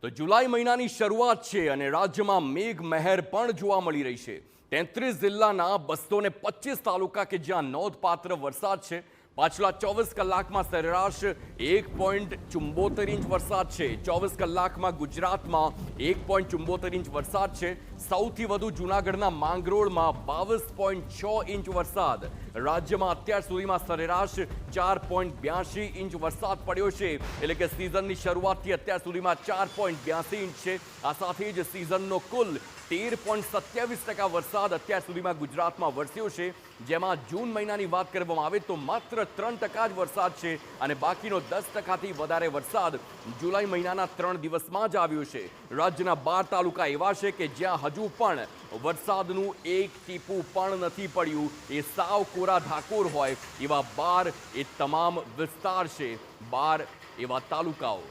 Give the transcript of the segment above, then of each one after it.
તો જુલાઈ મહિનાની શરૂઆત છે અને રાજ્યમાં મેઘ મહેર પણ જોવા મળી રહી છે। 33 જિલ્લાના 225 તાલુકા કે જ્યાં નોંધપાત્ર વરસાદ છે। પાછલા 24 કલાકમાં સરેરાશ 1.74 ઇંચ વરસાદ છે। 24 કલાકમાં ગુજરાતમાં 1.74 ઇંચ વરસાદ છે। સૌથી વધુ જૂનાગઢના માંગરોળમાં 22.6 ઇંચ વરસાદ। રાજ્યમાં અત્યાર સુધીમાં સરેરાશ 4.82 ઇંચ વરસાદ પડ્યો છે, એટલે કે સિઝનની શરૂઆતથી અત્યાર સુધીમાં 4.82 ઇંચ છે। આ સાથે જ સિઝનનો કુલ 13.27% વરસાદ અત્યાર સુધીમાં ગુજરાતમાં વરસ્યો છે, જેમાં જૂન મહિનાની વાત કરવામાં આવે તો માત્ર 3% જ વરસાદ છે અને બાકીનો 10%થી વધારે વરસાદ જુલાઈ મહિનાના 3 દિવસમાં જ આવ્યો છે। રાજ્યના 12 તાલુકા એવા છે કે જ્યાં હજુ પણ વરસાદનું એક ટીપું પણ નથી પડ્યું। એ સાવ કોરા ધાકોર હોય એવા 12 એ તમામ વિસ્તાર છે, 12 એવા તાલુકાઓ।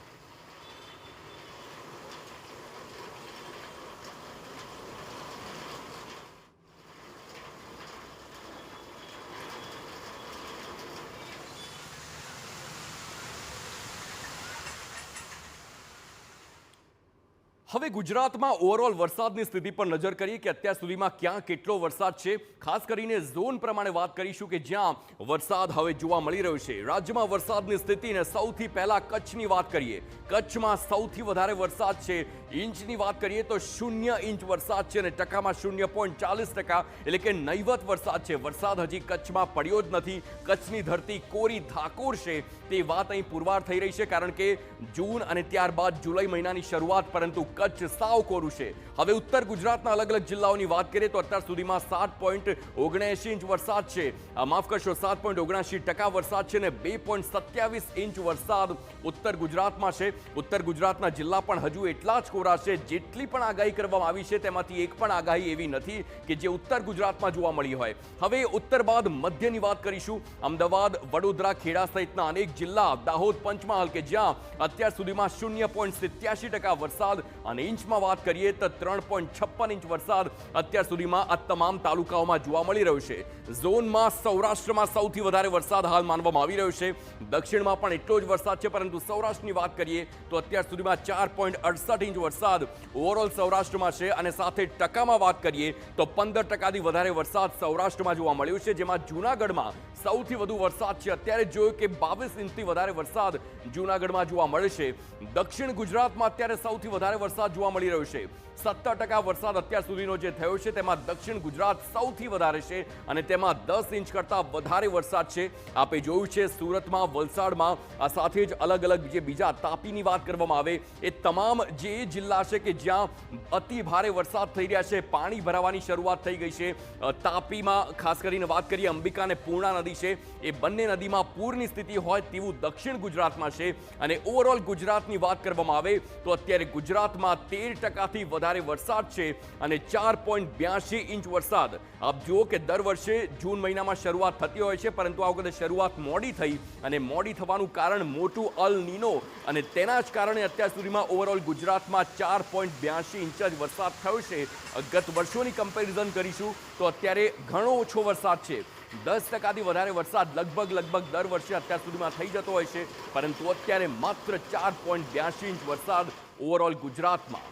હવે ગુજરાતમાં ઓવરઓલ વરસાદની સ્થિતિ પર નજર કરીએ કે અત્યાર સુધીમાં ક્યાં કેટલો વરસાદ છે। ખાસ કરીને ઝોન પ્રમાણે વાત કરીશું કે જ્યાં વરસાદ હવે જોવા મળી રહ્યો છે। રાજ્યમાં વરસાદની સ્થિતિને સૌથી પહેલા કચ્છની વાત કરીએ। કચ્છમાં સૌથી વધારે વરસાદ છે। ઇંચની વાત કરીએ તો 0 ઇંચ વરસાદ છે અને ટકામાં 0.40%, એટલે કે નહીવત વરસાદ છે। વરસાદ હજી કચ્છમાં પડ્યો જ નથી। કચ્છની ધરતી કોરી ધાકોર છે તે વાત અહીં પુરવાર થઈ રહી છે, કારણ કે જૂન અને ત્યારબાદ જુલાઈ મહિનાની શરૂઆત, પરંતુ કચ્છ સાવ કોરું છે। હવે ઉત્તર ગુજરાતના અલગ અલગ જિલ્લાઓની વાત કરીએ તો અત્યાર સુધીમાં 7.79 ઇંચ વરસાદ છે। માફ કરશો, 7.79% વરસાદ છે અને 2.27 ઇંચ વરસાદ ઉત્તર ગુજરાતમાં છે। ઉત્તર ગુજરાતના જિલ્લા પણ હજુ એટલા જ કોરા છે। જેટલી પણ આગાહી કરવામાં આવી છે તેમાંથી એક પણ આગાહી એવી નથી કે જે ઉત્તર ગુજરાતમાં જોવા મળી હોય। હવે ઉત્તર બાદ મધ્યની વાત કરીશું। અમદાવાદ, વડોદરા, ખેડા સહિતના અનેક જિલ્લા, દાહોદ, પંચમહાલ કે જ્યાં અત્યાર સુધીમાં 0.87% વરસાદ અને ઇંચમાં વાત કરીએ તો 3.56 ઇંચ વરસાદ અત્યાર સુધીમાં આ તમામ તાલુકાઓમાં જોવા મળી રહ્યો છે। ઝોનમાં સૌરાષ્ટ્રમાં સૌથી વધારે વરસાદ હાલ માનવામાં આવી રહ્યો છે। દક્ષિણમાં પણ એટલો જ વરસાદ છે, પરંતુ સૌરાષ્ટ્રની વાત કરીએ તો અત્યાર સુધીમાં 4.68 ઇંચ વરસાદ ઓવરઓલ સૌરાષ્ટ્રમાં છે અને સાથે ટકામાં વાત કરીએ તો 15%થી વધારે વરસાદ સૌરાષ્ટ્રમાં જોવા મળ્યો છે, જેમાં જૂનાગઢમાં સૌથી વધુ વરસાદ છે। અત્યારે જોયું કે 22 ઇંચથી વધારે વરસાદ જૂનાગઢમાં જોવા મળે છે। દક્ષિણ ગુજરાતમાં અત્યારે સૌથી વધારે વરસાદ જોવા મળી રહ્યો છે। 17% વરસાદ અત્યાર સુધીનો જે થયો છે તેમાં દક્ષિણ ગુજરાત સૌથી વધારે છે અને તેમાં 10 ઇંચ કરતાં વધારે વરસાદ છે। આપે જોયું છે સુરતમાં, વલસાડમાં, આ સાથે જ અલગ અલગ જે બીજા તાપીની વાત કરવામાં આવે એ તમામ જે જિલ્લા છે કે જ્યાં અતિ ભારે વરસાદ થઈ રહ્યા છે, પાણી ભરાવાની શરૂઆત થઈ ગઈ છે। તાપીમાં ખાસ કરીને વાત કરીએ, અંબિકા અને પૂર્ણા નદી છે, એ બંને નદીમાં પૂરની સ્થિતિ હોય તેવું દક્ષિણ ગુજરાતમાં છે। અને ઓવરઓલ ગુજરાતની વાત કરવામાં આવે તો અત્યારે ગુજરાતમાં 13%થી વધારે વરસાદ છે અને 4.82 ઇંચ વરસાદ। આપ જુઓ કે દર વર્ષે જૂન મહિનામાં શરૂઆત થતી હોય છે, પરંતુ આ વખતે શરૂઆત મોડી થઈ અને મોડી થવાનું કારણ મોટું અલ નીનો, અને તેના જ કારણે અત્યાર સુધીમાં ઓવરઓલ ગુજરાતમાં 4.82 ઇંચ જ વરસાદ થયો છે। ગત વર્ષોની કમ્પેરિઝન કરીશું તો અત્યારે ઘણો ઓછો વરસાદ છે। 10%થી વધારે વરસાદ લગભગ દર વર્ષે અત્યાર સુધીમાં થઈ જતો હોય છે, પરંતુ અત્યારે માત્ર 4.82 ઇંચ વરસાદ ઓવરઓલ ગુજરાતમાં।